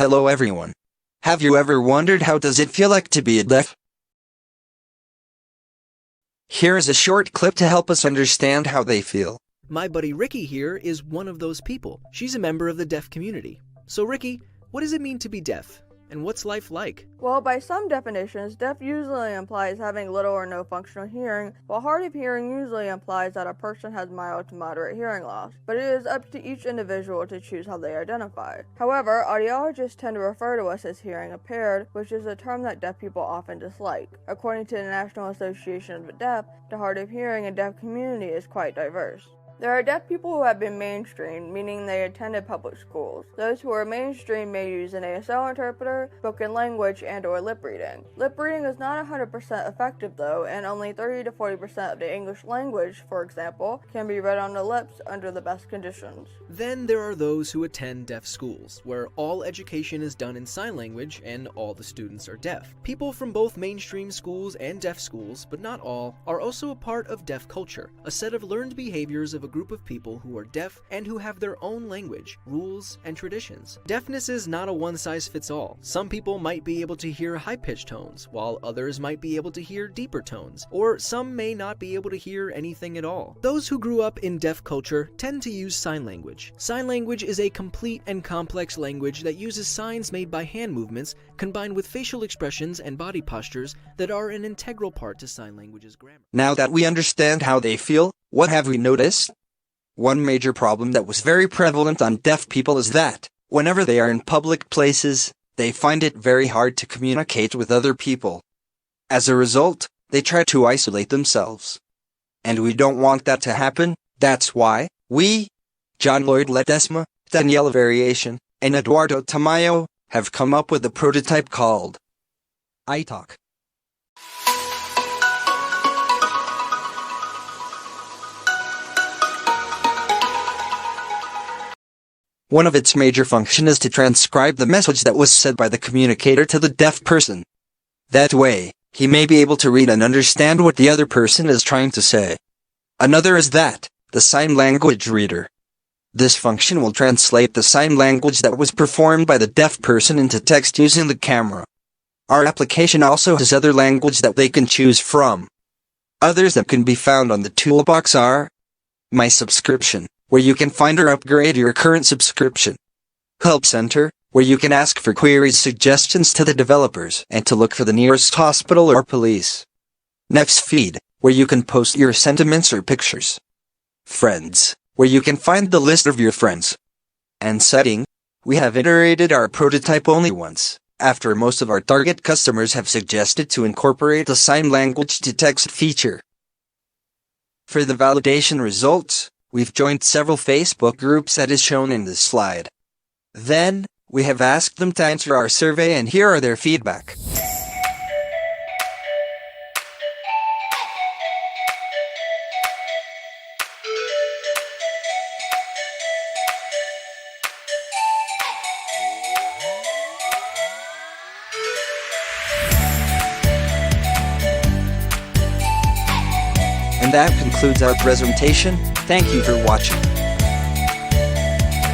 Hello everyone. Have you ever wondered how does it feel like to be deaf? Here is a short clip to help us understand how they feel. My buddy Ricky here is one of those people. She's a member of the deaf community. So Ricky, what does it mean to be deaf? And what's life like? Well, by some definitions, deaf usually implies having little or no functional hearing, while hard of hearing usually implies that a person has mild to moderate hearing loss. But it is up to each individual to choose how they identify. However, audiologists tend to refer to us as hearing impaired, which is a term that deaf people often dislike. According to the National Association of the Deaf, the hard of hearing and deaf community is quite diverse. There are deaf people who have been mainstreamed, meaning they attended public schools. Those who are mainstream may use an ASL interpreter, spoken language, and/or lip reading. Lip reading is not 100% effective though, and only 30 to 40% of the English language, for example, can be read on the lips under the best conditions. Then there are those who attend deaf schools, where all education is done in sign language and all the students are deaf. People from both mainstream schools and deaf schools, but not all, are also a part of deaf culture, a set of learned behaviors of a group of people who are deaf and who have their own language, rules, and traditions. Deafness is not a one-size-fits-all. Some people might be able to hear high-pitched tones, while others might be able to hear deeper tones, or some may not be able to hear anything at all. Those who grew up in deaf culture tend to use sign language. Sign language is a complete and complex language that uses signs made by hand movements combined with facial expressions and body postures that are an integral part to sign language's grammar. Now that we understand how they feel, what have we noticed? One major problem that was very prevalent on deaf people is that, whenever they are in public places, they find it very hard to communicate with other people. As a result, they try to isolate themselves. And we don't want that to happen. That's why we, John Lloyd Ledesma, Daniela Variation, and Eduardo Tamayo, have come up with a prototype called iTALK. One of its major functions is to transcribe the message that was said by the communicator to the deaf person. That way, he may be able to read and understand what the other person is trying to say. Another is that, the sign language reader. This function will translate the sign language that was performed by the deaf person into text using the camera. Our application also has other language that they can choose from. Others that can be found on the toolbox are My Subscription, where you can find or upgrade your current subscription. Help Center, where you can ask for queries, suggestions to the developers, and to look for the nearest hospital or police. Next Feed, where you can post your sentiments or pictures. Friends, where you can find the list of your friends. And Setting, we have iterated our prototype only once, after most of our target customers have suggested to incorporate the sign language to text feature. For the validation results, we've joined several Facebook groups that is shown in this slide. Then, we have asked them to answer our survey and here are their feedback. And that concludes our presentation. Thank you for watching.